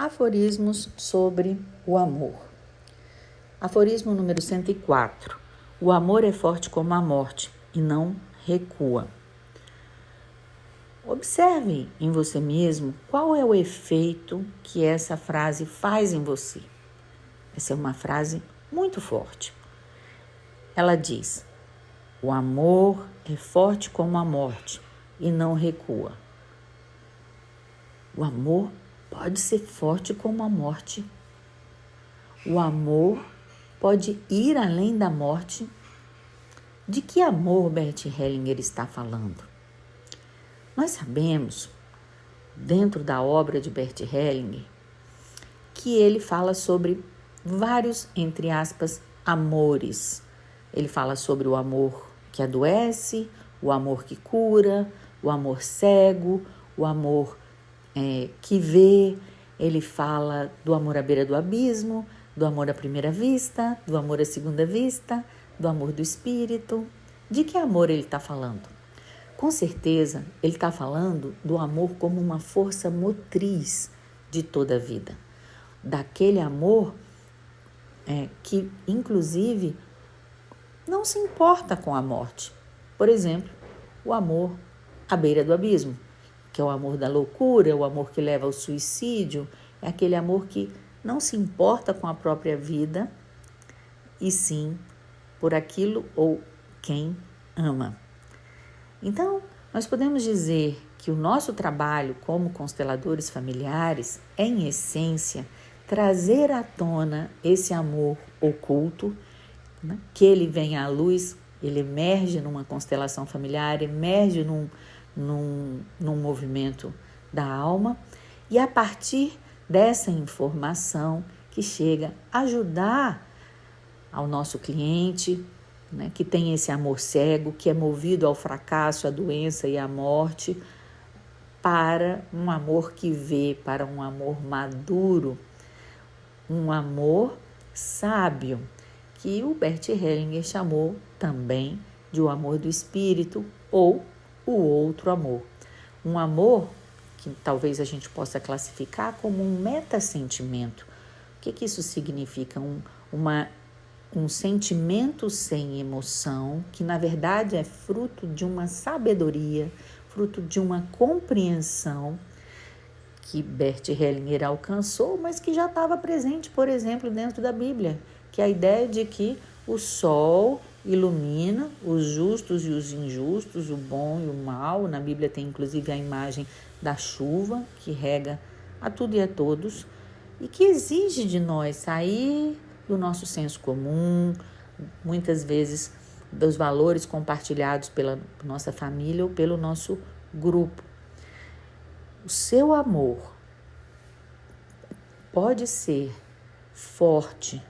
Aforismos sobre o amor. Aforismo número 104. O amor é forte como a morte e não recua. Observe em você mesmo qual é o efeito que essa frase faz em você. Essa é uma frase muito forte. Ela diz: o amor é forte como a morte e não recua. O amor pode ser forte como a morte. O amor pode ir além da morte. De que amor Bert Hellinger está falando? Nós sabemos, dentro da obra de Bert Hellinger, que ele fala sobre vários, entre aspas, amores. Ele fala sobre o amor que adoece, o amor que cura, o amor cego, o amor que vê. Ele fala do amor à beira do abismo, do amor à primeira vista, do amor à segunda vista, do amor do espírito. De que amor ele está falando? Com certeza, ele está falando do amor como uma força motriz de toda a vida. Daquele amor que, inclusive, não se importa com a morte. Por exemplo, o amor à beira do abismo, que é o amor da loucura, o amor que leva ao suicídio, é aquele amor que não se importa com a própria vida, e sim por aquilo ou quem ama. Então, nós podemos dizer que o nosso trabalho como consteladores familiares é, em essência, trazer à tona esse amor oculto, né? Que ele vem à luz, ele emerge numa constelação familiar, emerge num movimento da alma, e a partir dessa informação que chega a ajudar ao nosso cliente, né, que tem esse amor cego, que é movido ao fracasso, à doença e à morte, para um amor que vê, para um amor maduro, um amor sábio, que o Bert Hellinger chamou também de o amor do espírito ou o outro amor. Um amor que talvez a gente possa classificar como um metassentimento. O que isso significa? Um sentimento sem emoção, que na verdade é fruto de uma sabedoria, fruto de uma compreensão que Bert Hellinger alcançou, mas que já estava presente, por exemplo, dentro da Bíblia, que é a ideia de que o sol ilumina os justos e os injustos, o bom e o mal. Na Bíblia tem inclusive a imagem da chuva que rega a tudo e a todos, e que exige de nós sair do nosso senso comum, muitas vezes dos valores compartilhados pela nossa família ou pelo nosso grupo. O seu amor pode ser forte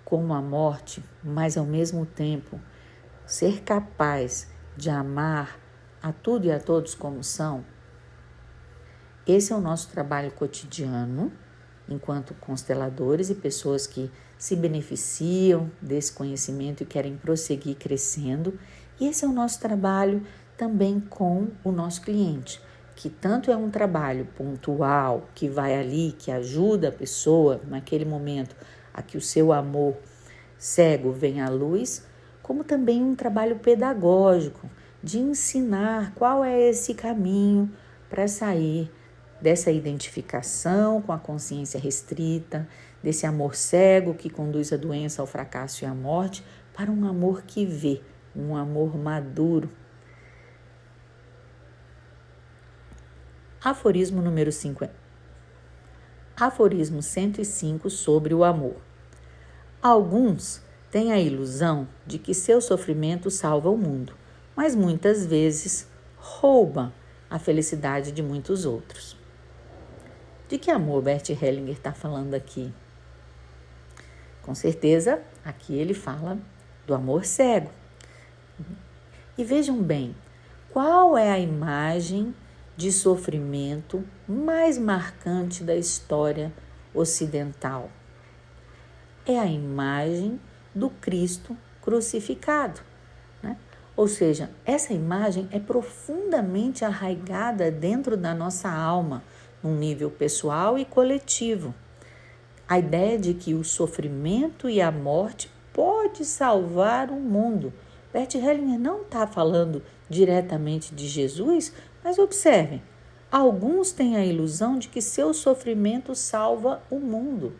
como a morte, mas ao mesmo tempo ser capaz de amar a tudo e a todos como são. Esse é o nosso trabalho cotidiano, enquanto consteladores e pessoas que se beneficiam desse conhecimento e querem prosseguir crescendo. E esse é o nosso trabalho também com o nosso cliente, que tanto é um trabalho pontual, que vai ali, que ajuda a pessoa naquele momento a que o seu amor cego venha à luz, como também um trabalho pedagógico, de ensinar qual é esse caminho para sair dessa identificação com a consciência restrita, desse amor cego que conduz à doença, ao fracasso e à morte, para um amor que vê, um amor maduro. Aforismo número 50. Aforismo 105 sobre o amor. Alguns têm a ilusão de que seu sofrimento salva o mundo, mas muitas vezes rouba a felicidade de muitos outros. De que amor Bert Hellinger está falando aqui? Com certeza, aqui ele fala do amor cego. E vejam bem, qual é a imagem de sofrimento mais marcante da história ocidental? É a imagem do Cristo crucificado, né? Ou seja, essa imagem é profundamente arraigada dentro da nossa alma. num nível pessoal e coletivo. A ideia de que o sofrimento e a morte pode salvar o mundo. Bert Hellinger não está falando diretamente de Jesus, mas observem, alguns têm a ilusão de que seu sofrimento salva o mundo.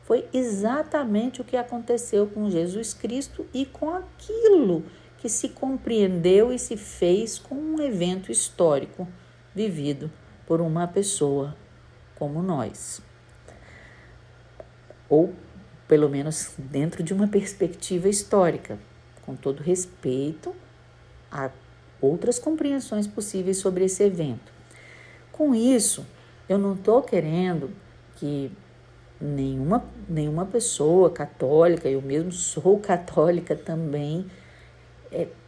Foi exatamente o que aconteceu com Jesus Cristo e com aquilo que se compreendeu e se fez com um evento histórico vivido por uma pessoa como nós. Ou, pelo menos, dentro de uma perspectiva histórica, com todo respeito a outras compreensões possíveis sobre esse evento. Com isso, eu não estou querendo que nenhuma pessoa católica, eu mesmo sou católica também,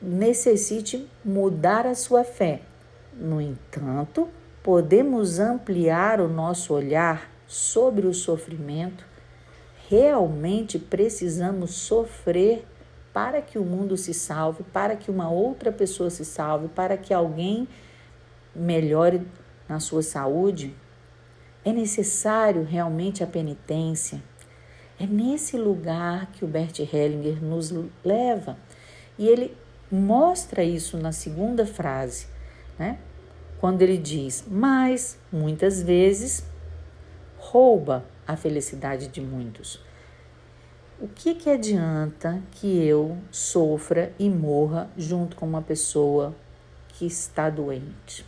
necessite mudar a sua fé. No entanto, podemos ampliar o nosso olhar sobre o sofrimento. Realmente precisamos sofrer para que o mundo se salve, para que uma outra pessoa se salve, para que alguém melhore na sua saúde. É necessário realmente a penitência. É nesse lugar que o Bert Hellinger nos leva. E ele mostra isso na segunda frase, né? Quando ele diz, mas muitas vezes rouba a felicidade de muitos. O que adianta que eu sofra e morra junto com uma pessoa que está doente?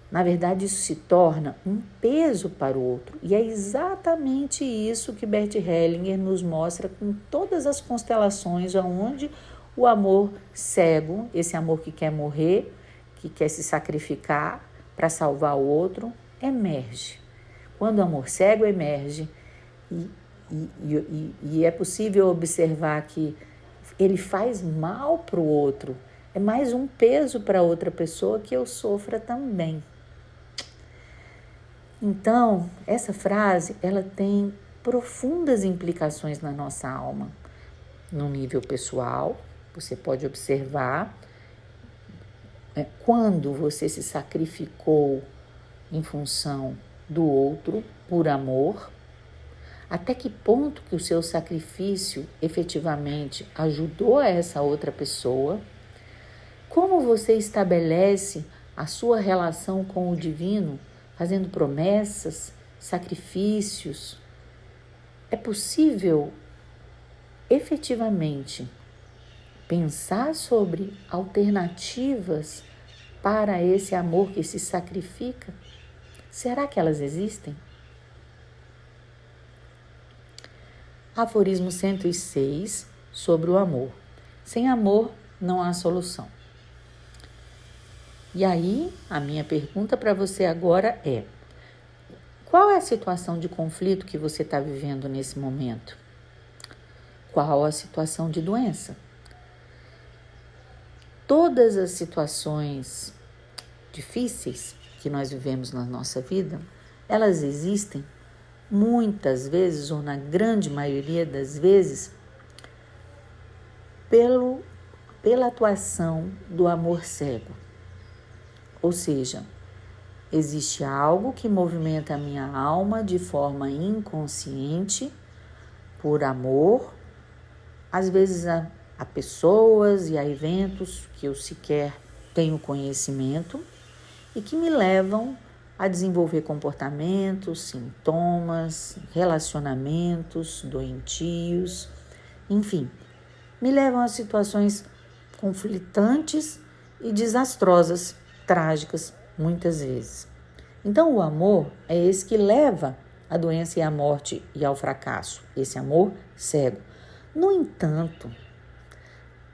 Na verdade, isso se torna um peso para o outro. E é exatamente isso que Bert Hellinger nos mostra com todas as constelações onde o amor cego, esse amor que quer morrer, que quer se sacrificar para salvar o outro, emerge. Quando o amor cego emerge, e é possível observar que ele faz mal para o outro, é mais um peso para outra pessoa que eu sofra também. Então, essa frase, ela tem profundas implicações na nossa alma. No nível pessoal, você pode observar quando você se sacrificou em função do outro, por amor, até que ponto que o seu sacrifício efetivamente ajudou essa outra pessoa, como você estabelece a sua relação com o divino, fazendo promessas, sacrifícios. É possível efetivamente pensar sobre alternativas para esse amor que se sacrifica? Será que elas existem? Aforismo 106, sobre o amor. Sem amor não há solução. E aí, a minha pergunta para você agora é: qual é a situação de conflito que você está vivendo nesse momento? Qual a situação de doença? Todas as situações difíceis que nós vivemos na nossa vida, elas existem muitas vezes, ou na grande maioria das vezes, pela atuação do amor cego. Ou seja, existe algo que movimenta a minha alma de forma inconsciente, por amor, às vezes a pessoas e a eventos que eu sequer tenho conhecimento e que me levam a desenvolver comportamentos, sintomas, relacionamentos doentios, enfim, me levam a situações conflitantes e desastrosas, trágicas, muitas vezes. Então, o amor é esse que leva à doença e à morte e ao fracasso, esse amor cego. No entanto,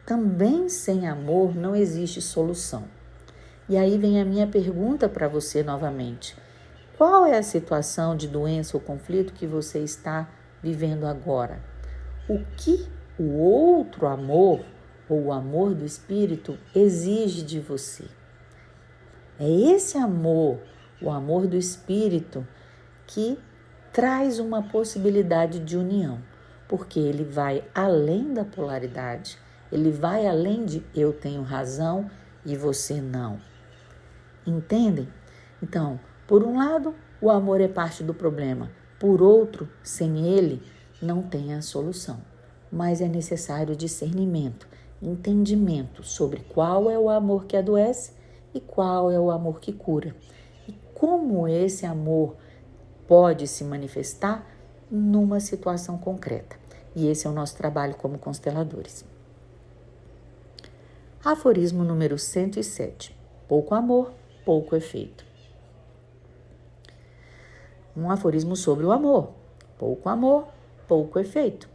também sem amor não existe solução. E aí vem a minha pergunta para você novamente. Qual é a situação de doença ou conflito que você está vivendo agora? O que o outro amor ou o amor do Espírito exige de você? É esse amor, o amor do Espírito, que traz uma possibilidade de união, porque ele vai além da polaridade, ele vai além de eu tenho razão e você não. Entendem? Então, Por um lado, o amor é parte do problema. Por outro, sem ele, não tem a solução. Mas é necessário discernimento, entendimento sobre qual é o amor que adoece e qual é o amor que cura. E como esse amor pode se manifestar numa situação concreta. E esse é o nosso trabalho como consteladores. Aforismo número 107. Pouco amor, pouco efeito. Um aforismo sobre o amor. Pouco amor, pouco efeito.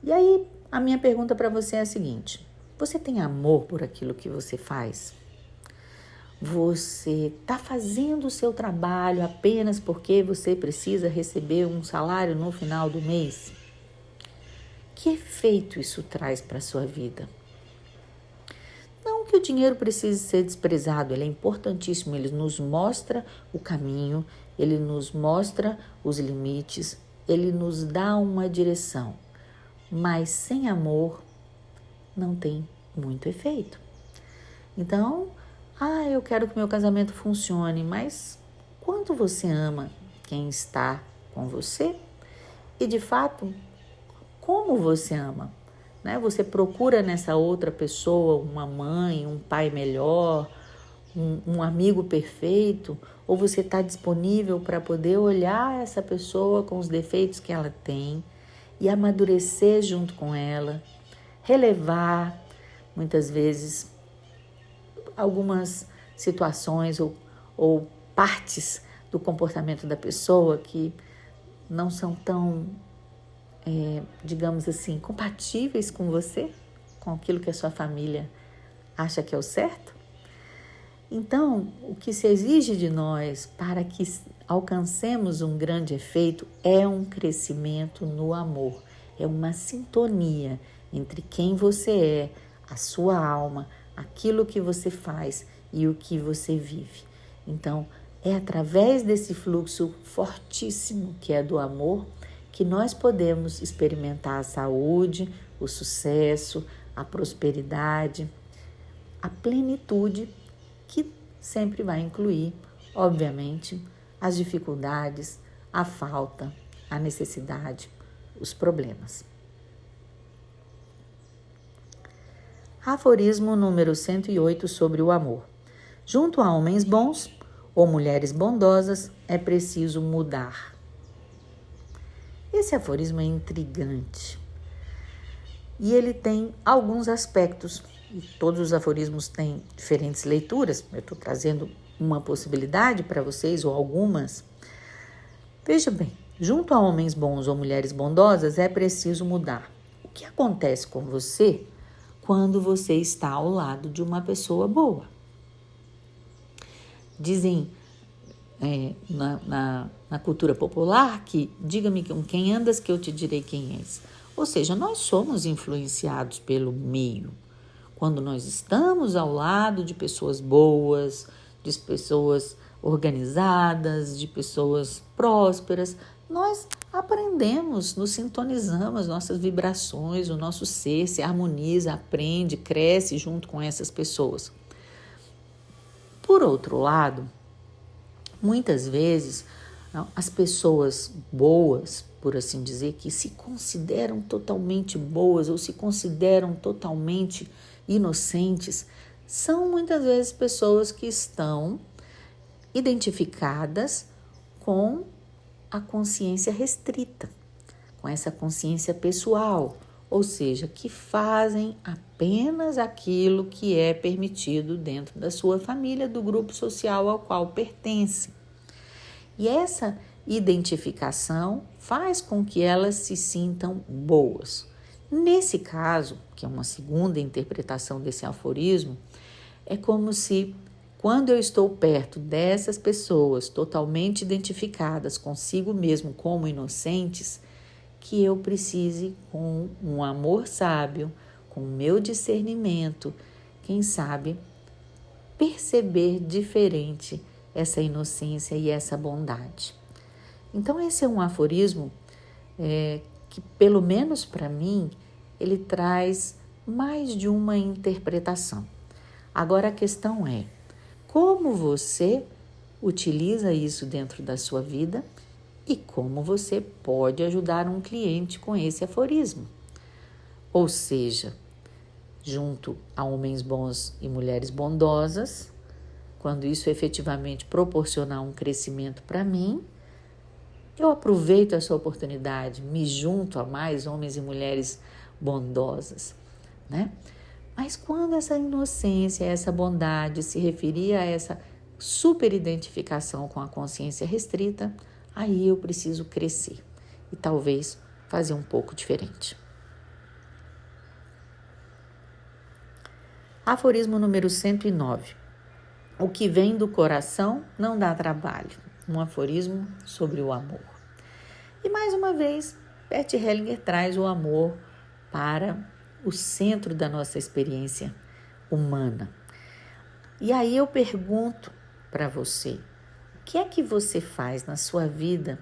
E aí, a minha pergunta para você é a seguinte: você tem amor por aquilo que você faz? Você está fazendo o seu trabalho apenas porque você precisa receber um salário no final do mês? Que efeito isso traz para a sua vida? Não que o dinheiro precise ser desprezado, ele é importantíssimo, ele nos mostra o caminho, ele nos mostra os limites, ele nos dá uma direção. Mas sem amor não tem muito efeito. Então, eu quero que meu casamento funcione, mas quanto você ama quem está com você? E de fato, como você ama? Né? Você procura nessa outra pessoa uma mãe, um pai melhor, um amigo perfeito? Ou você está disponível para poder olhar essa pessoa com os defeitos que ela tem e amadurecer junto com ela, relevar, muitas vezes, algumas situações ou partes do comportamento da pessoa que não são tão, digamos assim, compatíveis com você, com aquilo que a sua família acha que é o certo? Então, o que se exige de nós para que alcancemos um grande efeito é um crescimento no amor, é uma sintonia entre quem você é, a sua alma, aquilo que você faz e o que você vive. Então, é através desse fluxo fortíssimo que é do amor que nós podemos experimentar a saúde, o sucesso, a prosperidade, a plenitude, que sempre vai incluir, obviamente, as dificuldades, a falta, a necessidade, os problemas. Aforismo número 108 sobre o amor. Junto a homens bons ou mulheres bondosas, é preciso mudar. Esse aforismo é intrigante e ele tem alguns aspectos, e todos os aforismos têm diferentes leituras. Eu estou trazendo uma possibilidade para vocês, ou algumas. Veja bem, junto a homens bons ou mulheres bondosas, é preciso mudar. O que acontece com você quando você está ao lado de uma pessoa boa? Dizem na cultura popular que diga-me com quem andas que eu te direi quem és. Ou seja, nós somos influenciados pelo meio. Quando nós estamos ao lado de pessoas boas, de pessoas organizadas, de pessoas prósperas, nós aprendemos, nos sintonizamos, nossas vibrações, o nosso ser se harmoniza, aprende, cresce junto com essas pessoas. Por outro lado, muitas vezes as pessoas boas, por assim dizer, que se consideram totalmente boas ou se consideram totalmente inocentes, são muitas vezes pessoas que estão identificadas com a consciência restrita, com essa consciência pessoal, ou seja, que fazem apenas aquilo que é permitido dentro da sua família, do grupo social ao qual pertencem. E essa identificação faz com que elas se sintam boas. Nesse caso, que é uma segunda interpretação desse aforismo, é como se, quando eu estou perto dessas pessoas totalmente identificadas consigo mesmo como inocentes, que eu precise, com um amor sábio, com o meu discernimento, quem sabe, perceber diferente essa inocência e essa bondade. Então, esse é um aforismo que, pelo menos para mim, ele traz mais de uma interpretação. Agora, a questão é, como você utiliza isso dentro da sua vida e como você pode ajudar um cliente com esse aforismo. Ou seja, junto a homens bons e mulheres bondosas, quando isso efetivamente proporcionar um crescimento para mim, eu aproveito essa oportunidade, me junto a mais homens e mulheres bondosas, né? Mas quando essa inocência, essa bondade se referia a essa superidentificação com a consciência restrita, aí eu preciso crescer e talvez fazer um pouco diferente. Aforismo número 109. O que vem do coração não dá trabalho. Um aforismo sobre o amor. E mais uma vez, Bert Hellinger traz o amor para o centro da nossa experiência humana. E aí eu pergunto para você, o que é que você faz na sua vida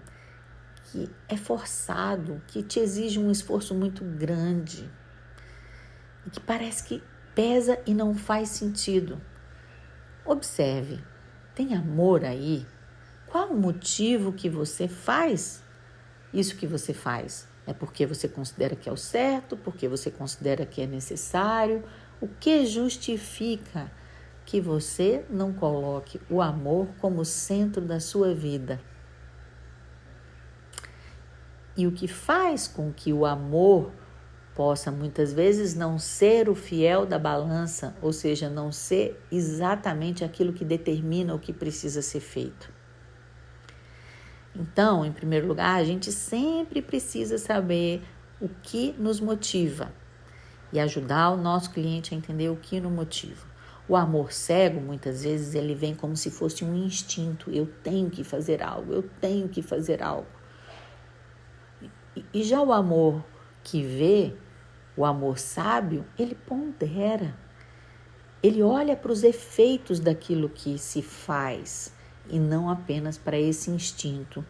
que é forçado, que te exige um esforço muito grande e que parece que pesa e não faz sentido? Observe, tem amor aí? Qual o motivo que você faz isso que você faz? É porque você considera que é o certo? Porque você considera que é necessário? O que justifica que você não coloque o amor como centro da sua vida? E o que faz com que o amor possa muitas vezes não ser o fiel da balança, ou seja, não ser exatamente aquilo que determina o que precisa ser feito? Então, em primeiro lugar, a gente sempre precisa saber o que nos motiva e ajudar o nosso cliente a entender o que nos motiva. O amor cego, muitas vezes, ele vem como se fosse um instinto. Eu tenho que fazer algo, eu tenho que fazer algo. E já o amor que vê, o amor sábio, ele pondera. Ele olha para os efeitos daquilo que se faz e não apenas para esse instinto,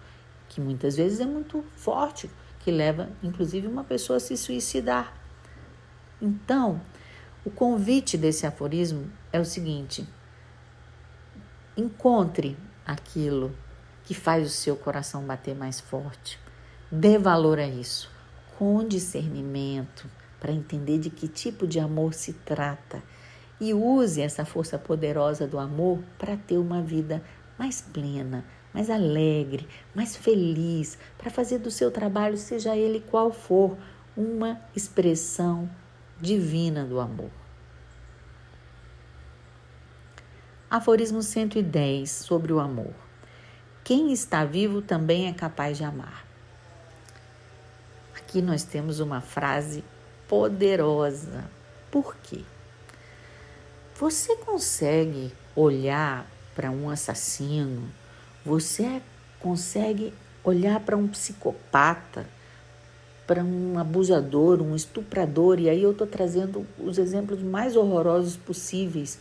que muitas vezes é muito forte, que leva, inclusive, uma pessoa a se suicidar. Então, o convite desse aforismo é o seguinte: encontre aquilo que faz o seu coração bater mais forte. Dê valor a isso, com discernimento, para entender de que tipo de amor se trata. E use essa força poderosa do amor para ter uma vida mais plena, mais alegre, mais feliz, para fazer do seu trabalho, seja ele qual for, uma expressão divina do amor. Aforismo 110 sobre o amor. Quem está vivo também é capaz de amar. Aqui nós temos uma frase poderosa. Por quê? Você consegue olhar para um assassino? Você consegue olhar para um psicopata, para um abusador, um estuprador? E aí eu estou trazendo os exemplos mais horrorosos possíveis.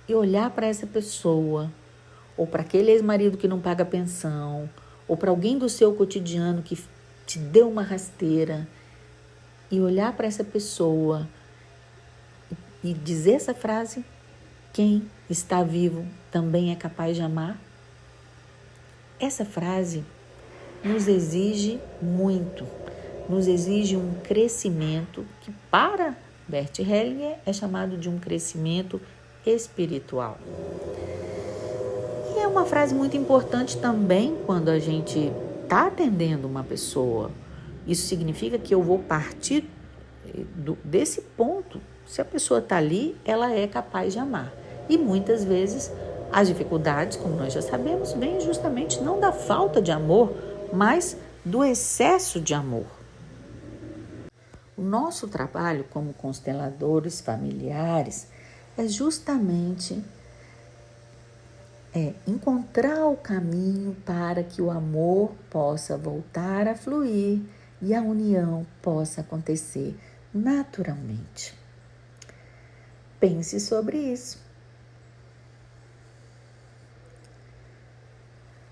E olhar para essa pessoa, ou para aquele ex-marido que não paga pensão, ou para alguém do seu cotidiano que te deu uma rasteira, e olhar para essa pessoa e dizer essa frase: quem está vivo também é capaz de amar. Essa frase nos exige muito, nos exige um crescimento que, para Bert Hellinger, é chamado de um crescimento espiritual. E é uma frase muito importante também quando a gente está atendendo uma pessoa. Isso significa que eu vou partir desse ponto. Se a pessoa está ali, ela é capaz de amar. E muitas vezes as dificuldades, como nós já sabemos, vêm justamente não da falta de amor, mas do excesso de amor. O nosso trabalho como consteladores familiares é justamente encontrar o caminho para que o amor possa voltar a fluir e a união possa acontecer naturalmente. Pense sobre isso.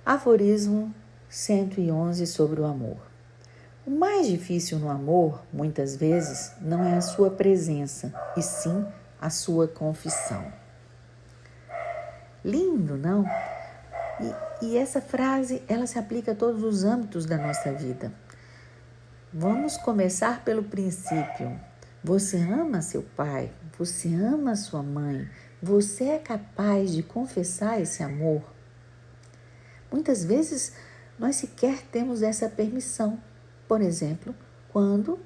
Aforismo 111 sobre o amor. O mais difícil no amor, muitas vezes, não é a sua presença, e sim a sua confissão. Lindo, não? E essa frase, ela se aplica a todos os âmbitos da nossa vida. Vamos começar pelo princípio. Você ama seu pai? Você ama sua mãe? Você é capaz de confessar esse amor? Muitas vezes, nós sequer temos essa permissão. Por exemplo, quando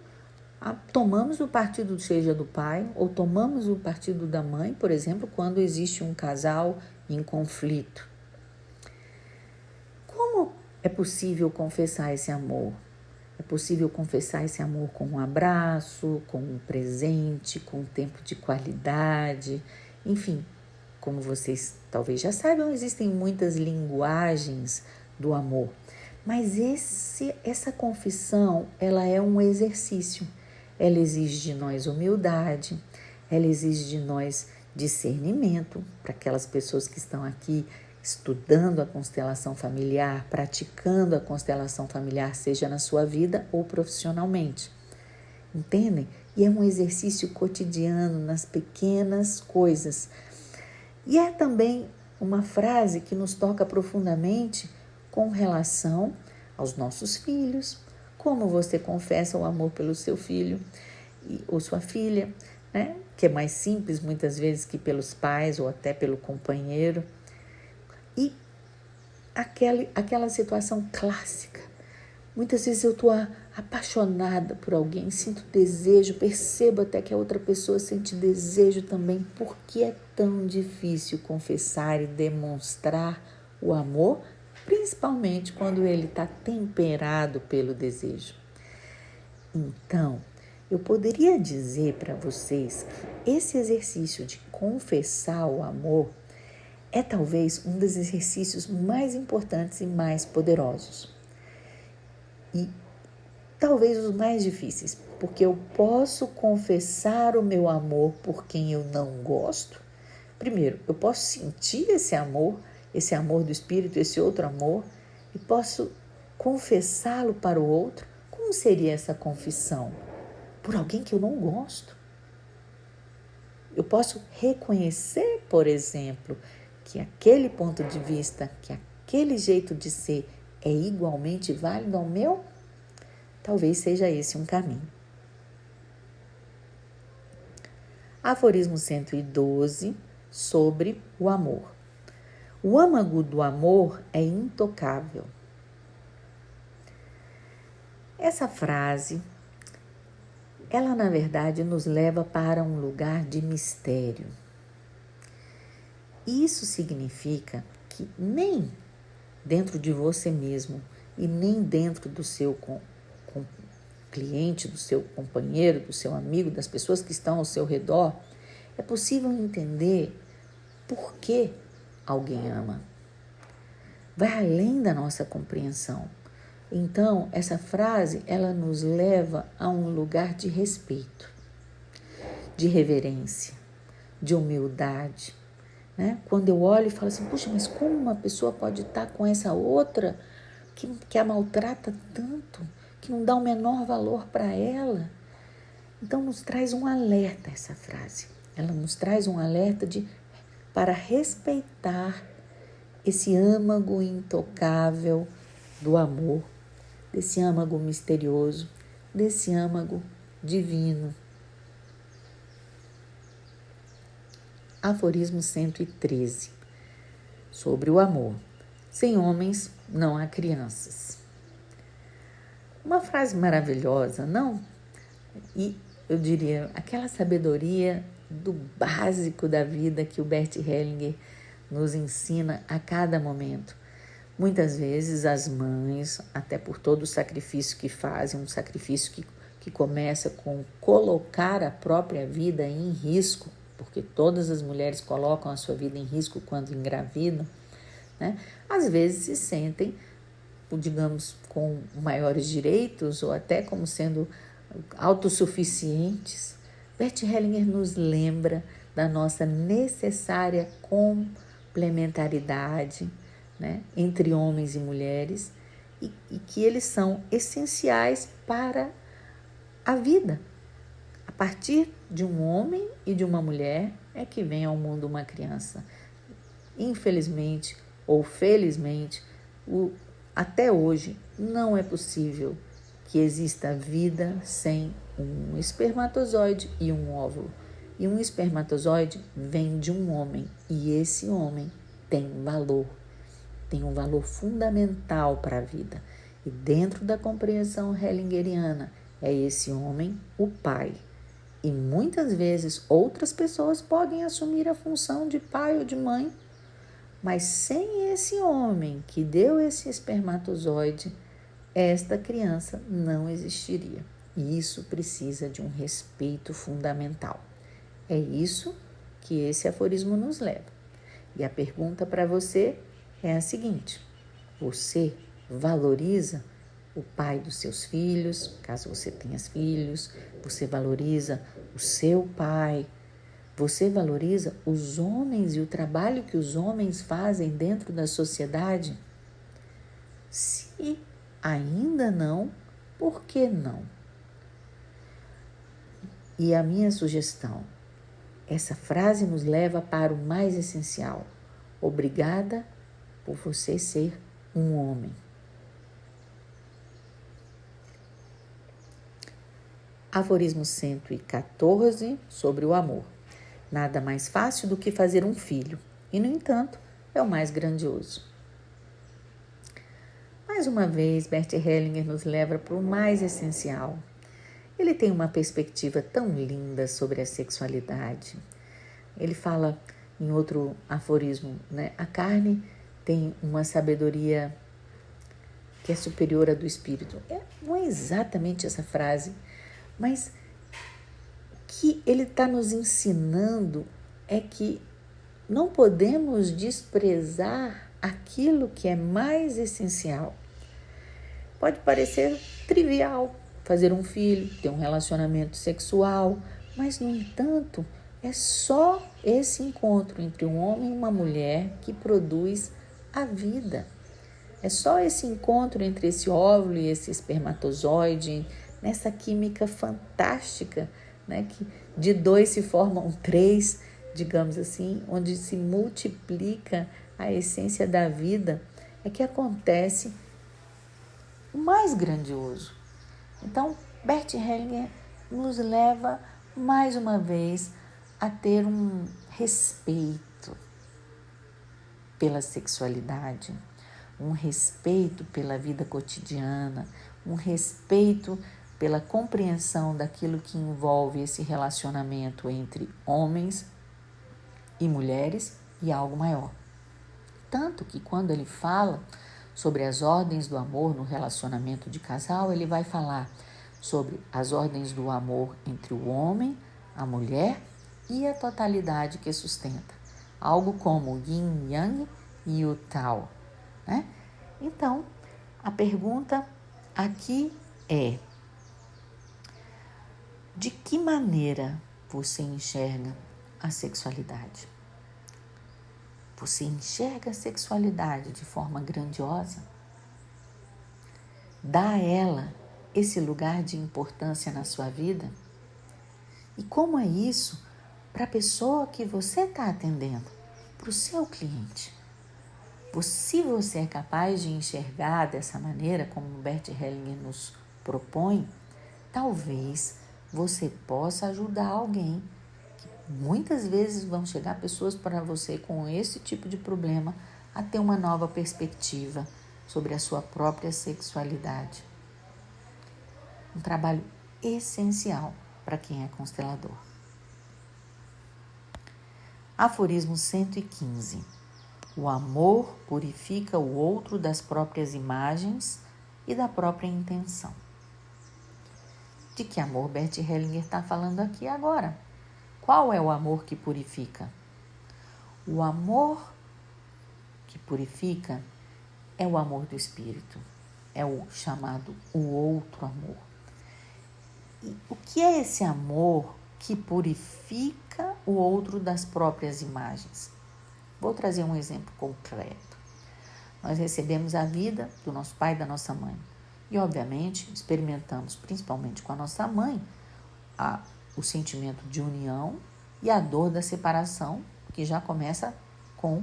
tomamos o partido, seja do pai, ou tomamos o partido da mãe, por exemplo, quando existe um casal em conflito. Como é possível confessar esse amor? É possível confessar esse amor com um abraço, com um presente, com um tempo de qualidade, enfim. Como vocês talvez já saibam, existem muitas linguagens do amor. Mas essa confissão, ela é um exercício. Ela exige de nós humildade, ela exige de nós discernimento, para aquelas pessoas que estão aqui estudando a constelação familiar, praticando a constelação familiar, seja na sua vida ou profissionalmente. Entendem? E é um exercício cotidiano, nas pequenas coisas. E é também uma frase que nos toca profundamente com relação aos nossos filhos, como você confessa o amor pelo seu filho ou sua filha, né? Que é mais simples muitas vezes que pelos pais ou até pelo companheiro. E aquela situação clássica. Muitas vezes eu estou apaixonada por alguém, sinto desejo, percebo até que a outra pessoa sente desejo também. Por que é tão difícil confessar e demonstrar o amor, principalmente quando ele está temperado pelo desejo? Então, eu poderia dizer para vocês que esse exercício de confessar o amor é talvez um dos exercícios mais importantes e mais poderosos. E talvez os mais difíceis, porque eu posso confessar o meu amor por quem eu não gosto. Primeiro, eu posso sentir esse amor do Espírito, esse outro amor, e posso confessá-lo para o outro. Como seria essa confissão? Por alguém que eu não gosto. Eu posso reconhecer, por exemplo, que aquele ponto de vista, que aquele jeito de ser é igualmente válido ao meu? Talvez seja esse um caminho. Aforismo 112, sobre o amor. O âmago do amor é intocável. Essa frase, ela na verdade nos leva para um lugar de mistério. Isso significa que nem dentro de você mesmo e nem dentro do seu cliente, do seu companheiro, do seu amigo, das pessoas que estão ao seu redor, é possível entender por que alguém ama. Vai além da nossa compreensão. Então, essa frase, ela nos leva a um lugar de respeito, de reverência, de humildade, né? Quando eu olho e falo assim, puxa, mas como uma pessoa pode estar com essa outra que a maltrata tanto, que não dá o menor valor para ela? Então, nos traz um alerta essa frase. Ela nos traz um alerta para respeitar esse âmago intocável do amor, desse âmago misterioso, desse âmago divino. Aforismo 113, sobre o amor. Sem homens não há crianças. Uma frase maravilhosa, não? E eu diria, aquela sabedoria do básico da vida que o Bert Hellinger nos ensina a cada momento. Muitas vezes as mães, até por todo o sacrifício que fazem, um sacrifício que começa com colocar a própria vida em risco, porque todas as mulheres colocam a sua vida em risco quando engravidam, né? Às vezes se sentem, digamos, com maiores direitos ou até como sendo autossuficientes. Bert Hellinger nos lembra da nossa necessária complementaridade, né, entre homens e mulheres e que eles são essenciais para a vida. A partir de um homem e de uma mulher é que vem ao mundo uma criança. Infelizmente, ou felizmente, até hoje não é possível que exista vida sem um espermatozoide e um óvulo. E um espermatozoide vem de um homem, e esse homem tem um valor fundamental para a vida. E dentro da compreensão hellingeriana, é esse homem o pai. E muitas vezes outras pessoas podem assumir a função de pai ou de mãe, mas sem esse homem que deu esse espermatozoide, esta criança não existiria. E isso precisa de um respeito fundamental. É isso que esse aforismo nos leva. E a pergunta para você é a seguinte: você valoriza o pai dos seus filhos, caso você tenha filhos? Você valoriza o seu pai? Você valoriza os homens e o trabalho que os homens fazem dentro da sociedade? Se ainda não, por que não? E a minha sugestão, essa frase nos leva para o mais essencial. Obrigada por você ser um homem. Aforismo 114 sobre o amor. Nada mais fácil do que fazer um filho, e no entanto é o mais grandioso. Mais uma vez, Bert Hellinger nos leva para o mais essencial. Ele tem uma perspectiva tão linda sobre a sexualidade. Ele fala em outro aforismo, né? A carne tem uma sabedoria que é superior à do espírito. Não é exatamente essa frase, mas o que ele está nos ensinando é que não podemos desprezar aquilo que é mais essencial. Pode parecer trivial fazer um filho, ter um relacionamento sexual, mas, no entanto, é só esse encontro entre um homem e uma mulher que produz a vida. É só esse encontro entre esse óvulo e esse espermatozoide, nessa química fantástica, né, que de 2 se formam 3, digamos assim, onde se multiplica a essência da vida, é que acontece o mais grandioso. Então, Bert Hellinger nos leva mais uma vez a ter um respeito pela sexualidade, um respeito pela vida cotidiana, um respeito pela compreensão daquilo que envolve esse relacionamento entre homens e mulheres e algo maior. Tanto que quando ele fala sobre as ordens do amor no relacionamento de casal, ele vai falar sobre as ordens do amor entre o homem, a mulher e a totalidade que sustenta. Algo como o yin yang e o tao, né? Então, a pergunta aqui é: de que maneira você enxerga a sexualidade? Você enxerga a sexualidade de forma grandiosa? Dá a ela esse lugar de importância na sua vida? E como é isso para a pessoa que você está atendendo, para o seu cliente? Se você é capaz de enxergar dessa maneira, como Bert Hellinger nos propõe, talvez você possa ajudar alguém. Muitas vezes vão chegar pessoas para você com esse tipo de problema a ter uma nova perspectiva sobre a sua própria sexualidade. Um trabalho essencial para quem é constelador. Aforismo 115. O amor purifica o outro das próprias imagens e da própria intenção. De que amor Bert Hellinger está falando aqui agora? Qual é o amor que purifica? O amor que purifica é o amor do espírito, é o chamado o outro amor. E o que é esse amor que purifica o outro das próprias imagens? Vou trazer um exemplo concreto. Nós recebemos a vida do nosso pai e da nossa mãe. E, obviamente, experimentamos, principalmente com a nossa mãe, o sentimento de união e a dor da separação, que já começa com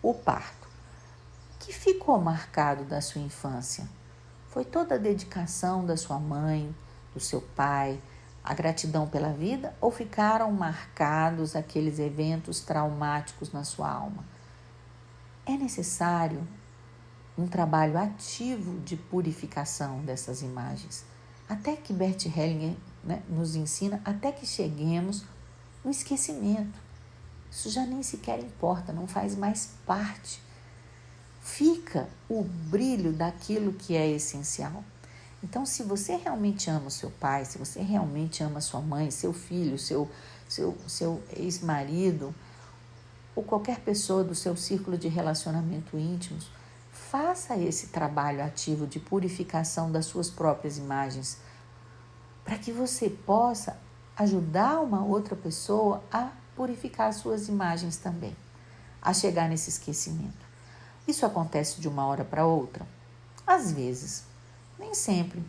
o parto. que ficou marcado da sua infância? Foi toda a dedicação da sua mãe, do seu pai, a gratidão pela vida, ou ficaram marcados aqueles eventos traumáticos na sua alma? É necessário um trabalho ativo de purificação dessas imagens, até que Bert Hellinger, nos ensina, até que cheguemos no esquecimento. Isso já nem sequer importa, não faz mais parte. Fica o brilho daquilo que é essencial. Então, se você realmente ama o seu pai, se você realmente ama sua mãe, seu filho, seu ex-marido, ou qualquer pessoa do seu círculo de relacionamento íntimos, faça esse trabalho ativo de purificação das suas próprias imagens, para que você possa ajudar uma outra pessoa a purificar as suas imagens também, a chegar nesse esquecimento. Isso acontece de uma hora para outra? Às vezes, nem sempre.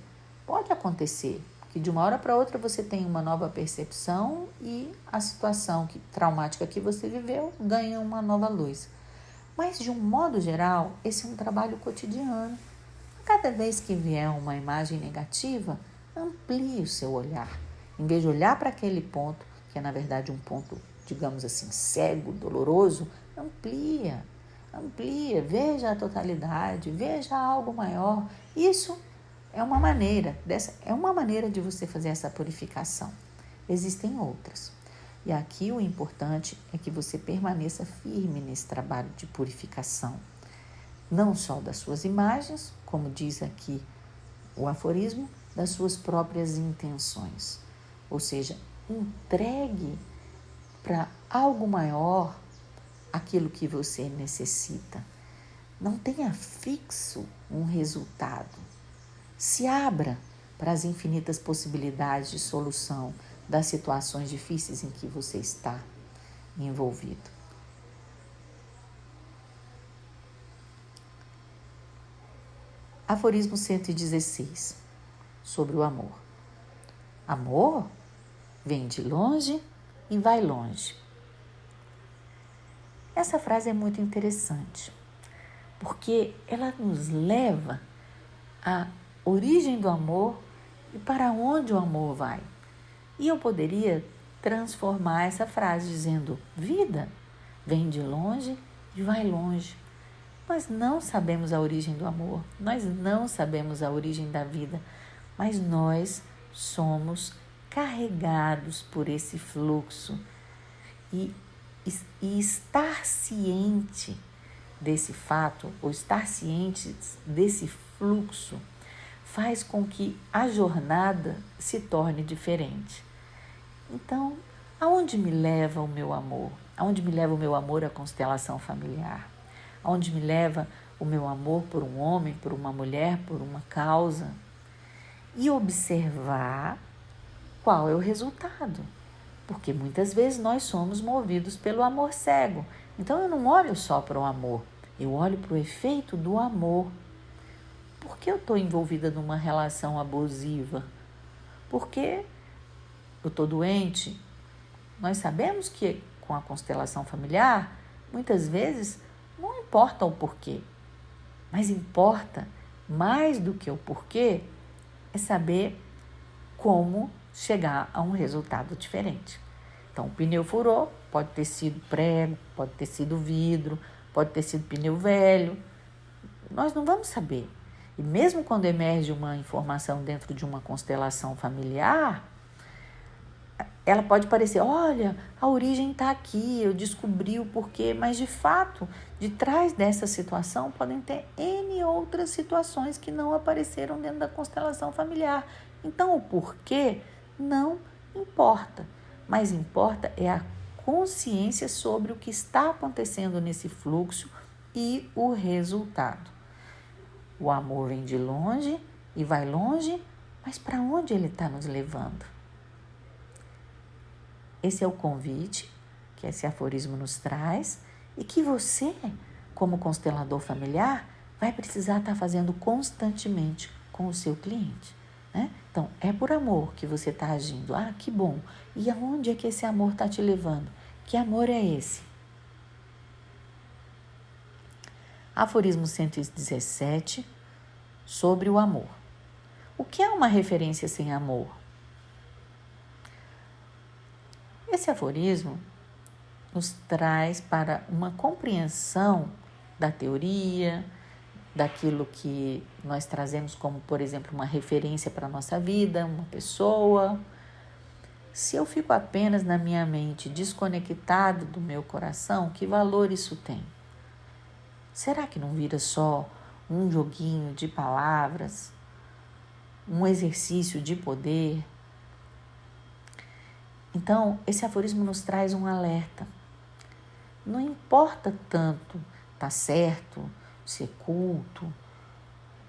Pode acontecer que de uma hora para outra você tenha uma nova percepção e a situação traumática que você viveu ganha uma nova luz. Mas, de um modo geral, esse é um trabalho cotidiano. Cada vez que vier uma imagem negativa, amplie o seu olhar. Em vez de olhar para aquele ponto, que é na verdade um ponto, digamos assim, cego, doloroso, amplia, veja a totalidade, veja algo maior. Isso é uma maneira de você fazer essa purificação. Existem outras. E aqui o importante é que você permaneça firme nesse trabalho de purificação. Não só das suas imagens, como diz aqui o aforismo, das suas próprias intenções. Ou seja, entregue para algo maior aquilo que você necessita. Não tenha fixo um resultado. Se abra para as infinitas possibilidades de solução das situações difíceis em que você está envolvido. Aforismo 116, sobre o amor. Amor vem de longe e vai longe. Essa frase é muito interessante, porque ela nos leva à origem do amor e para onde o amor vai. E eu poderia transformar essa frase dizendo: vida vem de longe e vai longe. Nós não sabemos a origem do amor, nós não sabemos a origem da vida, mas nós somos carregados por esse fluxo. E estar ciente desse fato, ou estar ciente desse fluxo, faz com que a jornada se torne diferente. Então, aonde me leva o meu amor? Aonde me leva o meu amor à constelação familiar? Aonde me leva o meu amor por um homem, por uma mulher, por uma causa? E observar qual é o resultado. Porque muitas vezes nós somos movidos pelo amor cego. Então eu não olho só para o amor, eu olho para o efeito do amor. Por que eu estou envolvida numa relação abusiva? Porque eu estou doente? Nós sabemos que com a constelação familiar, muitas vezes não importa o porquê, mas importa mais do que o porquê é saber como chegar a um resultado diferente. Então, o pneu furou, pode ter sido prego, pode ter sido vidro, pode ter sido pneu velho. Nós não vamos saber. E mesmo quando emerge uma informação dentro de uma constelação familiar, ela pode parecer, olha, a origem está aqui, eu descobri o porquê, mas de fato, de trás dessa situação podem ter N outras situações que não apareceram dentro da constelação familiar. Então, o porquê não importa, mas importa é a consciência sobre o que está acontecendo nesse fluxo e o resultado. O amor vem de longe e vai longe, mas para onde ele está nos levando? Esse é o convite que esse aforismo nos traz e que você, como constelador familiar, vai precisar estar fazendo constantemente com o seu cliente, né? Então, é por amor que você está agindo. Ah, que bom! E aonde é que esse amor está te levando? Que amor é esse? Aforismo 117, sobre o amor. O que é uma referência sem amor? Esse aforismo nos traz para uma compreensão da teoria, daquilo que nós trazemos como, por exemplo, uma referência para a nossa vida, uma pessoa. Se eu fico apenas na minha mente, desconectado do meu coração, que valor isso tem? Será que não vira só um joguinho de palavras, um exercício de poder? Então, esse aforismo nos traz um alerta. Não importa tanto tá certo, ser culto,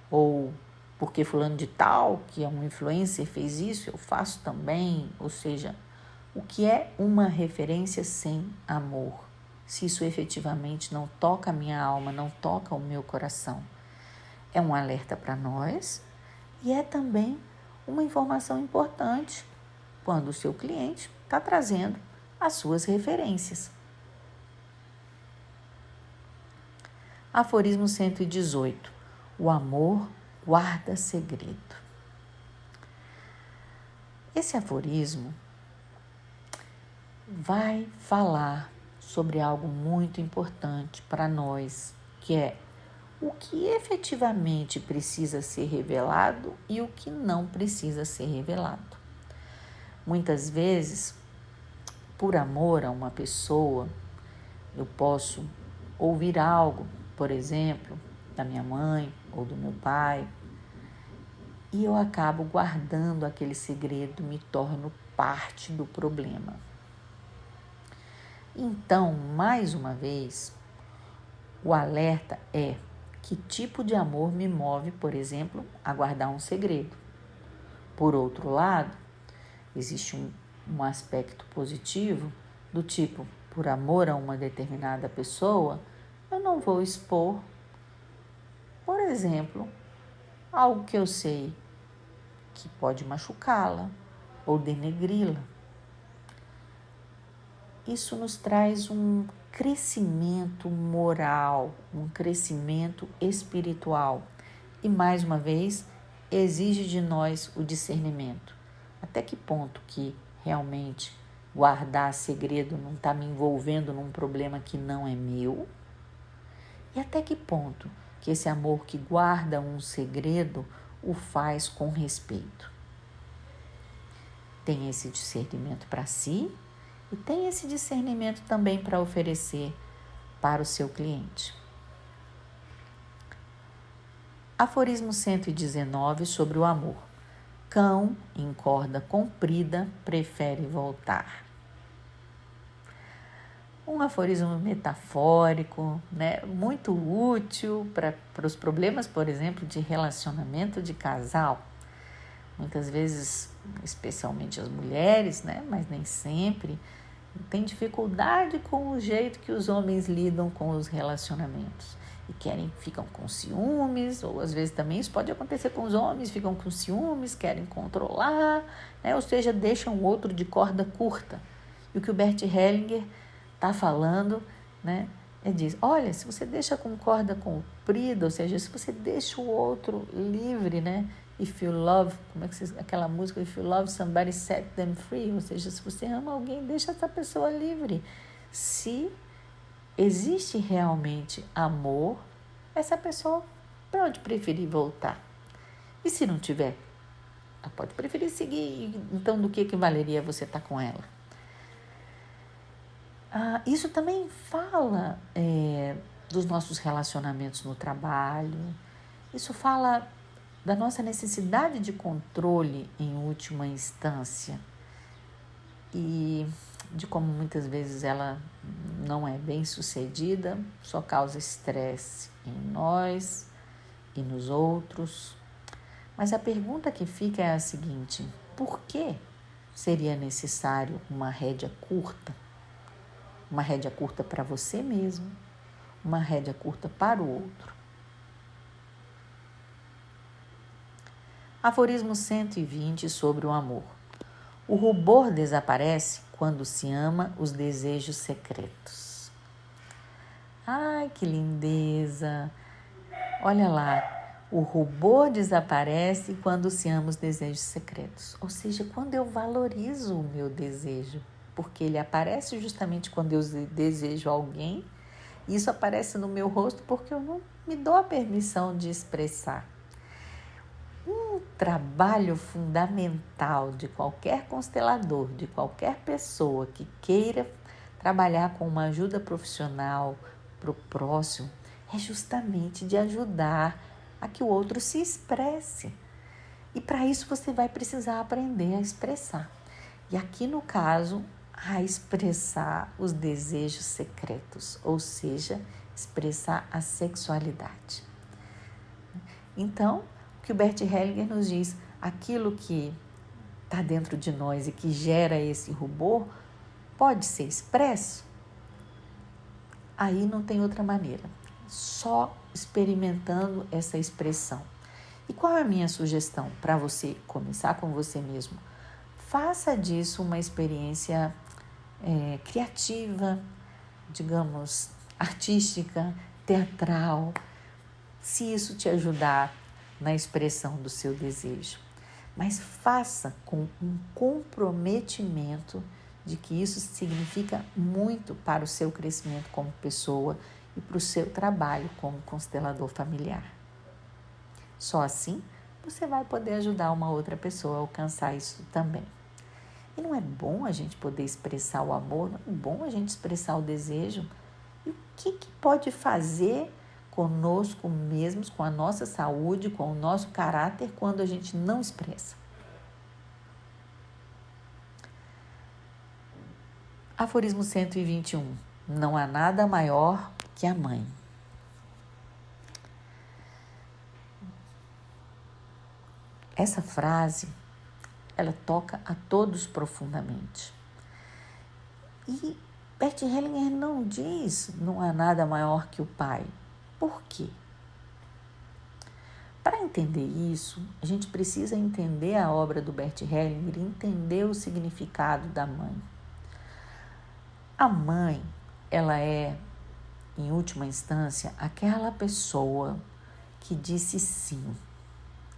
ou porque fulano de tal, que é um influencer, fez isso, eu faço também. Ou seja, o que é uma referência sem amor? Se isso efetivamente não toca a minha alma, não toca o meu coração. É um alerta para nós e é também uma informação importante quando o seu cliente está trazendo as suas referências. Aforismo 118. O amor guarda segredo. Esse aforismo vai falar sobre algo muito importante para nós, que é o que efetivamente precisa ser revelado e o que não precisa ser revelado. Muitas vezes, por amor a uma pessoa, eu posso ouvir algo, por exemplo, da minha mãe ou do meu pai, e eu acabo guardando aquele segredo, me torno parte do problema. Então, mais uma vez, o alerta é: que tipo de amor me move, por exemplo, a guardar um segredo? Por outro lado, existe um aspecto positivo do tipo, por amor a uma determinada pessoa, eu não vou expor, por exemplo, algo que eu sei que pode machucá-la ou denegri-la. Isso nos traz um crescimento moral, um crescimento espiritual. E, mais uma vez, exige de nós o discernimento. Até que ponto que realmente guardar segredo não está me envolvendo num problema que não é meu? E até que ponto que esse amor que guarda um segredo o faz com respeito? Tem esse discernimento para si e tem esse discernimento também para oferecer para o seu cliente. Aforismo 119 sobre o amor. Cão em corda comprida prefere voltar. Um aforismo metafórico, né? Muito útil para os problemas, por exemplo, de relacionamento de casal. Muitas vezes, especialmente as mulheres, né? Mas nem sempre, tem dificuldade com o jeito que os homens lidam com os relacionamentos. E ficam com ciúmes, ou às vezes também isso pode acontecer com os homens, ficam com ciúmes, querem controlar, né? Ou seja, deixam o outro de corda curta. E o que o Bert Hellinger está falando, né? Diz, olha, se você deixa com corda comprida, ou seja, se você deixa o outro livre, né? If you love, aquela música, if you love somebody, set them free, ou seja, se você ama alguém, deixa essa pessoa livre. Se existe realmente amor, essa pessoa pode preferir voltar. E se não tiver, ela pode preferir seguir. Então, do que valeria você estar com ela? Isso também fala dos nossos relacionamentos no trabalho. Isso fala da nossa necessidade de controle em última instância e de como muitas vezes ela não é bem sucedida, só causa estresse em nós e nos outros. Mas a pergunta que fica é a seguinte: por que seria necessário uma rédea curta? Uma rédea curta para você mesmo, uma rédea curta para o outro. Aforismo 120 sobre o amor. O rubor desaparece quando se ama os desejos secretos. Ai, que lindeza! Olha lá, o rubor desaparece quando se ama os desejos secretos. Ou seja, quando eu valorizo o meu desejo, porque ele aparece justamente quando eu desejo alguém, e isso aparece no meu rosto porque eu não me dou a permissão de expressar. Um trabalho fundamental de qualquer constelador, de qualquer pessoa que queira trabalhar com uma ajuda profissional para o próximo, é justamente de ajudar a que o outro se expresse. E para isso você vai precisar aprender a expressar. E aqui no caso, a expressar os desejos secretos, ou seja, expressar a sexualidade. Então, o que o Bert Hellinger nos diz, aquilo que está dentro de nós e que gera esse rubor, pode ser expresso? Aí não tem outra maneira, só experimentando essa expressão. E qual é a minha sugestão para você começar com você mesmo? Faça disso uma experiência criativa, digamos, artística, teatral, se isso te ajudar na expressão do seu desejo. Mas faça com um comprometimento de que isso significa muito para o seu crescimento como pessoa e para o seu trabalho como constelador familiar. Só assim você vai poder ajudar uma outra pessoa a alcançar isso também. E não é bom a gente poder expressar o amor, não é bom a gente expressar o desejo? E o que pode fazer conosco mesmos, com a nossa saúde, com o nosso caráter, quando a gente não expressa? Aforismo 121. Não há nada maior que a mãe. Essa frase, ela toca a todos profundamente. E Bert Hellinger não diz não há nada maior que o pai. Por quê? Para entender isso, a gente precisa entender a obra do Bert Hellinger e entender o significado da mãe. A mãe, ela é, em última instância, aquela pessoa que disse sim.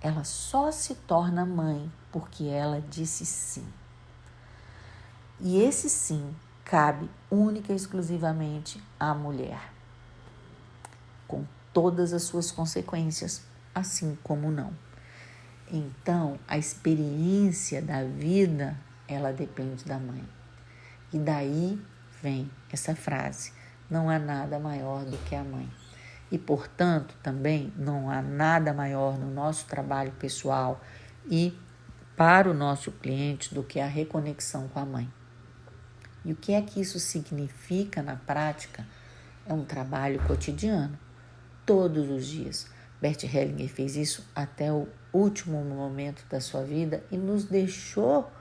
Ela só se torna mãe porque ela disse sim. E esse sim cabe única e exclusivamente à mulher, com todas as suas consequências, assim como não. Então, a experiência da vida, ela depende da mãe. E daí vem essa frase, não há nada maior do que a mãe. E, portanto, também não há nada maior no nosso trabalho pessoal e para o nosso cliente do que a reconexão com a mãe. E o que é que isso significa na prática? É um trabalho cotidiano, todos os dias. Bert Hellinger fez isso até o último momento da sua vida e nos deixou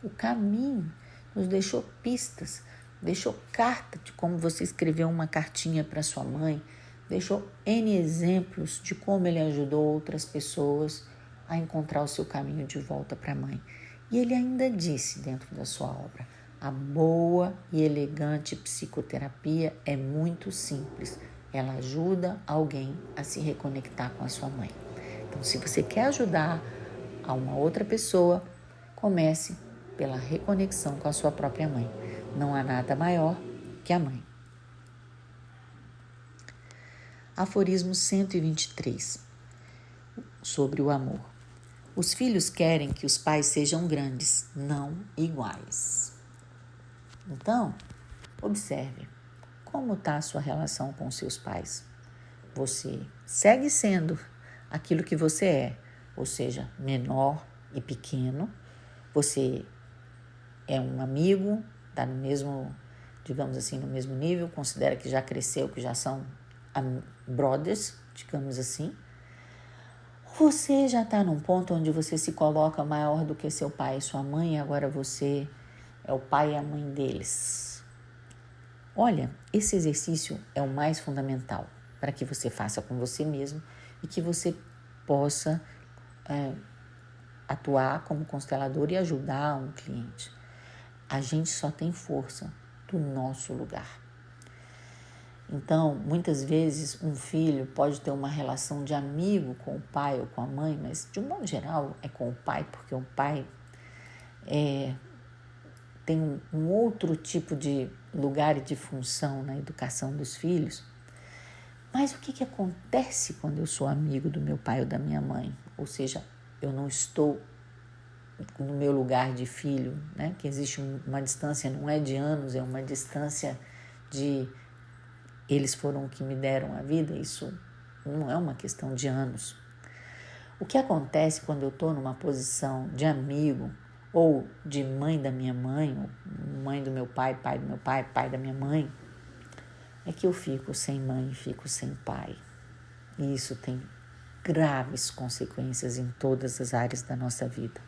o caminho, nos deixou pistas, deixou carta de como você escreveu uma cartinha para sua mãe, deixou N exemplos de como ele ajudou outras pessoas a encontrar o seu caminho de volta para a mãe. E ele ainda disse dentro da sua obra, a boa e elegante psicoterapia é muito simples. Ela ajuda alguém a se reconectar com a sua mãe. Então, se você quer ajudar a uma outra pessoa, comece pela reconexão com a sua própria mãe. Não há nada maior que a mãe. Aforismo 123, sobre o amor. Os filhos querem que os pais sejam grandes, não iguais. Então, observe como está a sua relação com seus pais. Você segue sendo aquilo que você é, ou seja, menor e pequeno. Você é um amigo, está no mesmo, digamos assim, no mesmo nível, considera que já cresceu, que já são brothers, digamos assim. Você já está num ponto onde você se coloca maior do que seu pai e sua mãe, e agora você é o pai e a mãe deles. Olha, esse exercício é o mais fundamental para que você faça com você mesmo e que você possa atuar como constelador e ajudar um cliente. A gente só tem força do nosso lugar. Então, muitas vezes, um filho pode ter uma relação de amigo com o pai ou com a mãe, mas, de um modo geral, é com o pai, porque o pai tem um outro tipo de lugar e de função na educação dos filhos. Mas o que acontece quando eu sou amigo do meu pai ou da minha mãe? Ou seja, eu não estou no meu lugar de filho, né? Que existe uma distância, não é de anos, é uma distância de eles foram o que me deram a vida. Isso não é uma questão de anos. O que acontece quando eu estou numa posição de amigo ou de mãe da minha mãe, ou mãe do meu pai, pai do meu pai, pai da minha mãe, é que eu fico sem mãe, fico sem pai. E isso tem graves consequências em todas as áreas da nossa vida.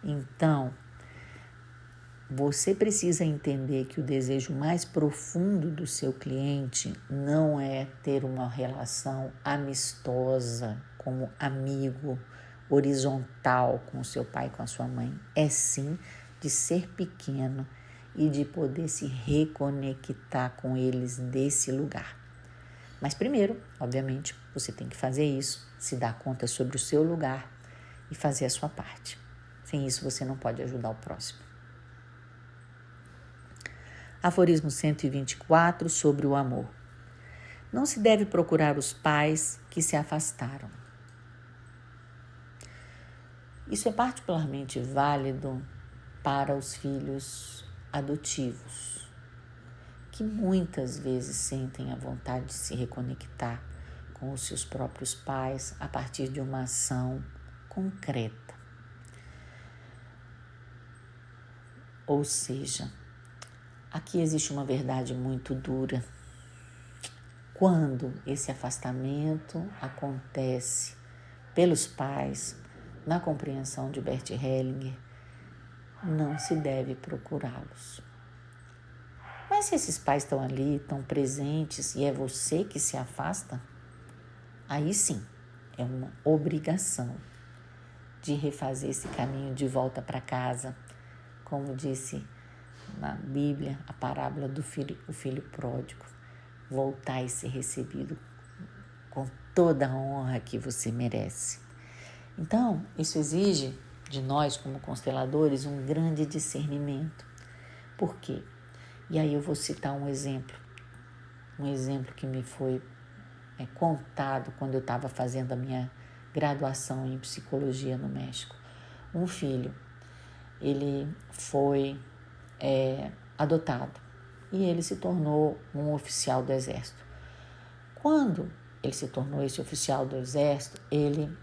Então, você precisa entender que o desejo mais profundo do seu cliente não é ter uma relação amistosa, como amigo, horizontal com o seu pai e com a sua mãe. É sim de ser pequeno e de poder se reconectar com eles desse lugar. Mas primeiro, obviamente, você tem que fazer isso, se dar conta sobre o seu lugar e fazer a sua parte. Sem isso, você não pode ajudar o próximo. Aforismo 124 sobre o amor. Não se deve procurar os pais que se afastaram. Isso é particularmente válido para os filhos adotivos, que muitas vezes sentem a vontade de se reconectar com os seus próprios pais a partir de uma ação concreta. Ou seja, aqui existe uma verdade muito dura. Quando esse afastamento acontece pelos pais, na compreensão de Bert Hellinger, não se deve procurá-los. Mas se esses pais estão ali, estão presentes e é você que se afasta, aí sim é uma obrigação de refazer esse caminho de volta para casa, como disse na Bíblia, a parábola do filho pródigo, voltar e ser recebido com toda a honra que você merece. Então, isso exige de nós, como consteladores, um grande discernimento. Por quê? E aí eu vou citar um exemplo que me foi contado quando eu estava fazendo a minha graduação em psicologia no México. Um filho, ele foi adotado e ele se tornou um oficial do exército. Quando ele se tornou esse oficial do exército, ele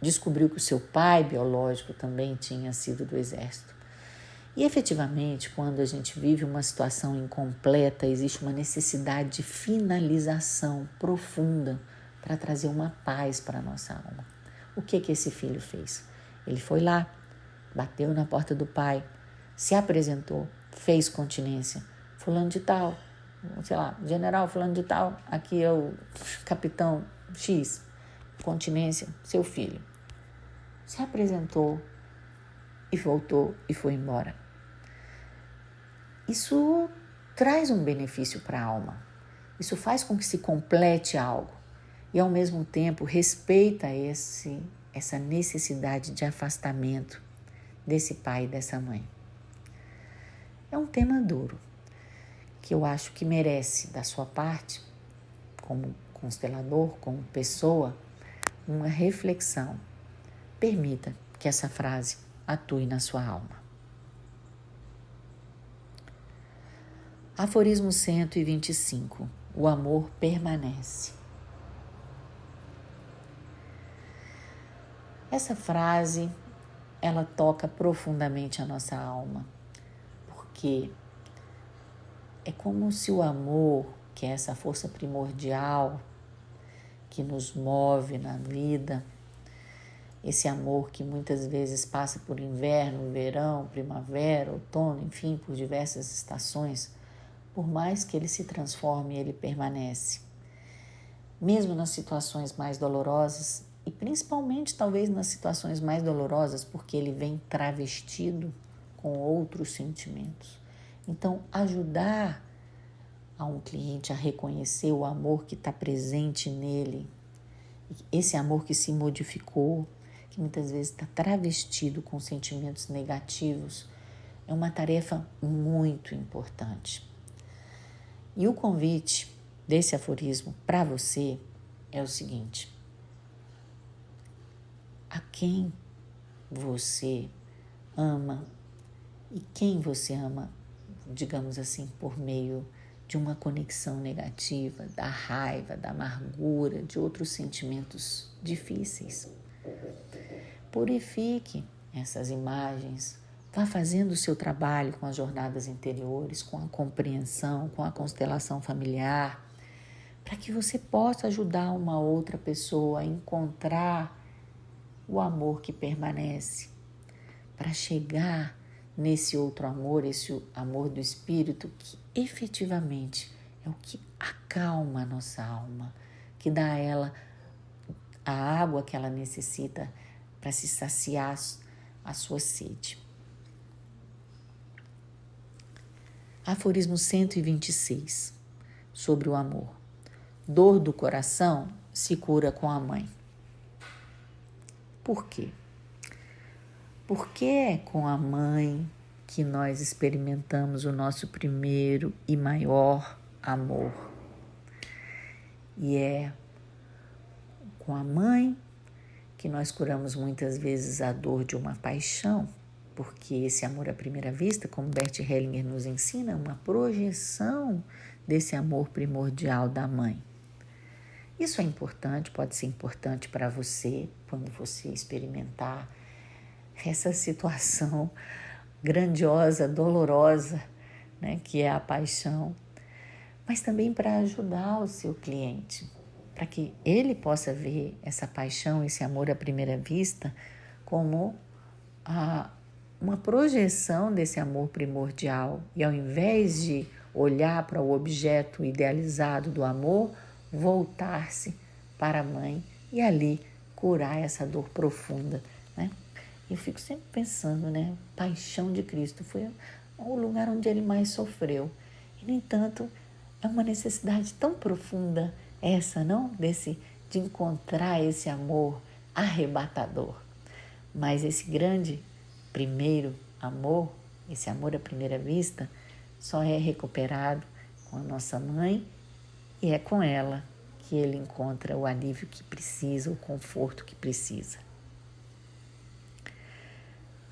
descobriu que o seu pai biológico também tinha sido do exército. E efetivamente, quando a gente vive uma situação incompleta, existe uma necessidade de finalização profunda para trazer uma paz para a nossa alma. O que esse filho fez? Ele foi lá, bateu na porta do pai, se apresentou, fez continência. Fulano de tal, sei lá, general fulano de tal, aqui é o capitão X, continência, seu filho. Se apresentou e voltou e foi embora. Isso traz um benefício para a alma. Isso faz com que se complete algo e, ao mesmo tempo, respeita essa necessidade de afastamento desse pai e dessa mãe. É um tema duro, que eu acho que merece, da sua parte, como constelador, como pessoa, uma reflexão. Permita que essa frase atue na sua alma. Aforismo 125. O amor permanece. Essa frase, ela toca profundamente a nossa alma, porque é como se o amor, que é essa força primordial que nos move na vida, esse amor que muitas vezes passa por inverno, verão, primavera, outono, enfim, por diversas estações, por mais que ele se transforme, ele permanece. Mesmo nas situações mais dolorosas, e principalmente talvez nas situações mais dolorosas, porque ele vem travestido com outros sentimentos. Então, ajudar a um cliente a reconhecer o amor que está presente nele, esse amor que se modificou, que muitas vezes está travestido com sentimentos negativos, é uma tarefa muito importante. E o convite desse aforismo para você é o seguinte: a quem você ama e quem você ama, digamos assim, por meio de uma conexão negativa, da raiva, da amargura, de outros sentimentos difíceis. Purifique essas imagens, vá fazendo o seu trabalho com as jornadas interiores, com a compreensão, com a constelação familiar, para que você possa ajudar uma outra pessoa a encontrar o amor que permanece, para chegar nesse outro amor, esse amor do Espírito, que efetivamente é o que acalma a nossa alma, que dá a ela a água que ela necessita para se saciar a sua sede. Aforismo 126, sobre o amor. Dor do coração se cura com a mãe. Por quê? Porque é com a mãe que nós experimentamos o nosso primeiro e maior amor. E é com a mãe que nós curamos muitas vezes a dor de uma paixão, porque esse amor à primeira vista, como Bert Hellinger nos ensina, é uma projeção desse amor primordial da mãe. Isso é importante, pode ser importante para você quando você experimentar essa situação grandiosa, dolorosa, né, que é a paixão, mas também para ajudar o seu cliente, para que ele possa ver essa paixão, esse amor à primeira vista, como uma projeção desse amor primordial. E ao invés de olhar para o objeto idealizado do amor, voltar-se para a mãe e ali curar essa dor profunda, né? Eu fico sempre pensando, né? Paixão de Cristo foi o lugar onde ele mais sofreu. E, no entanto, é uma necessidade tão profunda essa, não? De encontrar esse amor arrebatador. Mas esse grande primeiro amor, esse amor à primeira vista, só é recuperado com a nossa mãe e é com ela que ele encontra o alívio que precisa, o conforto que precisa.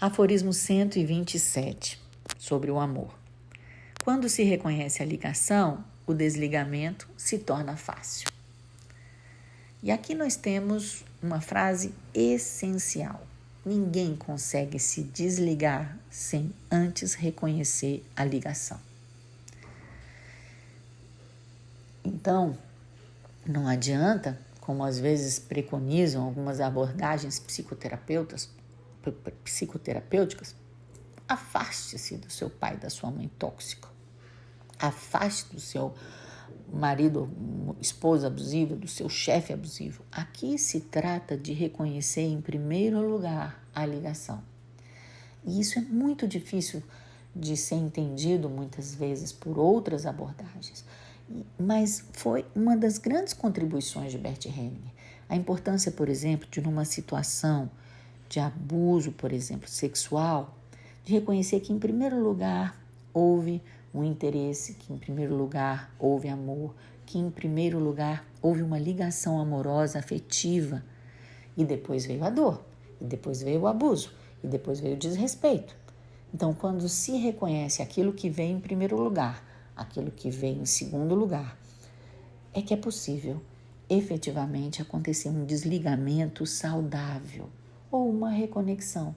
Aforismo 127, sobre o amor. Quando se reconhece a ligação, o desligamento se torna fácil. E aqui nós temos uma frase essencial. Ninguém consegue se desligar sem antes reconhecer a ligação. Então, não adianta, como às vezes preconizam algumas abordagens psicoterapêuticas, afaste-se do seu pai e da sua mãe tóxico. Afaste do seu marido, esposa abusiva, do seu chefe abusivo. Aqui se trata de reconhecer em primeiro lugar a ligação. E isso é muito difícil de ser entendido muitas vezes por outras abordagens. Mas foi uma das grandes contribuições de Bert Hellinger. A importância, por exemplo, de numa situação de abuso, por exemplo, sexual, de reconhecer que em primeiro lugar houve um interesse, que em primeiro lugar houve amor, que em primeiro lugar houve uma ligação amorosa, afetiva, e depois veio a dor, e depois veio o abuso, e depois veio o desrespeito. Então, quando se reconhece aquilo que vem em primeiro lugar, aquilo que vem em segundo lugar, é que é possível efetivamente acontecer um desligamento saudável ou uma reconexão.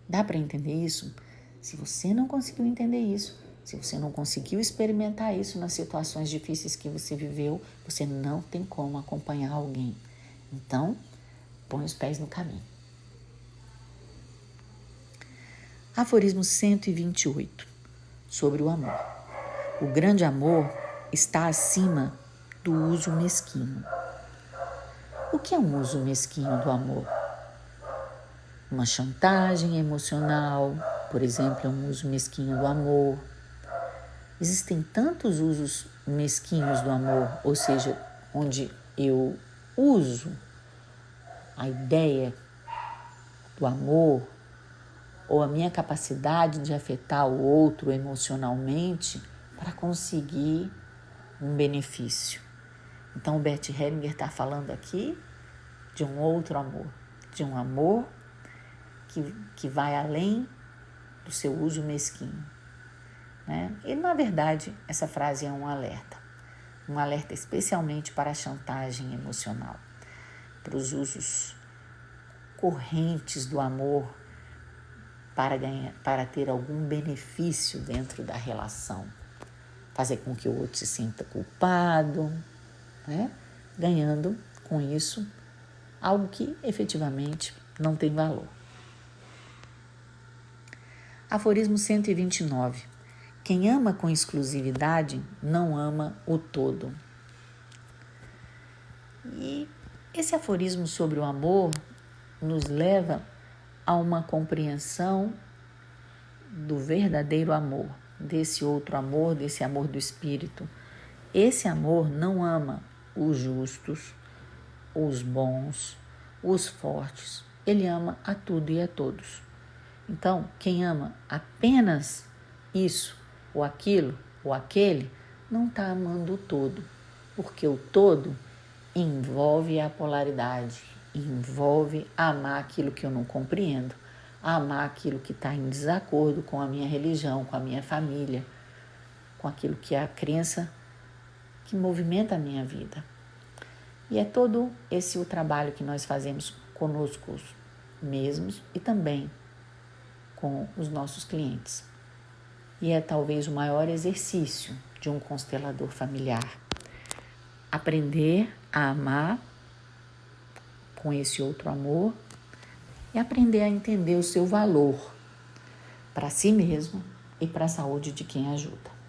Dá para entender isso? Se você não conseguiu entender isso, se você não conseguiu experimentar isso nas situações difíceis que você viveu, você não tem como acompanhar alguém. Então, põe os pés no caminho. Aforismo 128, sobre o amor. O grande amor está acima do uso mesquinho. O que é um uso mesquinho do amor? Uma chantagem emocional, por exemplo, é um uso mesquinho do amor. Existem tantos usos mesquinhos do amor, ou seja, onde eu uso a ideia do amor ou a minha capacidade de afetar o outro emocionalmente para conseguir um benefício. Então, o Bert Hellinger está falando aqui de um outro amor, de um amor que vai além do seu uso mesquinho, né? E, na verdade, essa frase é um alerta especialmente para a chantagem emocional, para os usos correntes do amor para ter algum benefício dentro da relação, fazer com que o outro se sinta culpado, né? Ganhando com isso algo que efetivamente não tem valor. Aforismo 129. Quem ama com exclusividade não ama o todo. E esse aforismo sobre o amor nos leva a uma compreensão do verdadeiro amor, desse outro amor, desse amor do Espírito. Esse amor não ama os justos, os bons, os fortes. Ele ama a tudo e a todos. Então, quem ama apenas isso, ou aquilo, ou aquele, não está amando o todo, porque o todo envolve a polaridade, envolve amar aquilo que eu não compreendo, amar aquilo que está em desacordo com a minha religião, com a minha família, com aquilo que é a crença que movimenta a minha vida. E é todo esse o trabalho que nós fazemos conosco mesmos e também com os nossos clientes. E é talvez o maior exercício de um constelador familiar. Aprender a amar com esse outro amor e aprender a entender o seu valor para si mesmo e para a saúde de quem ajuda.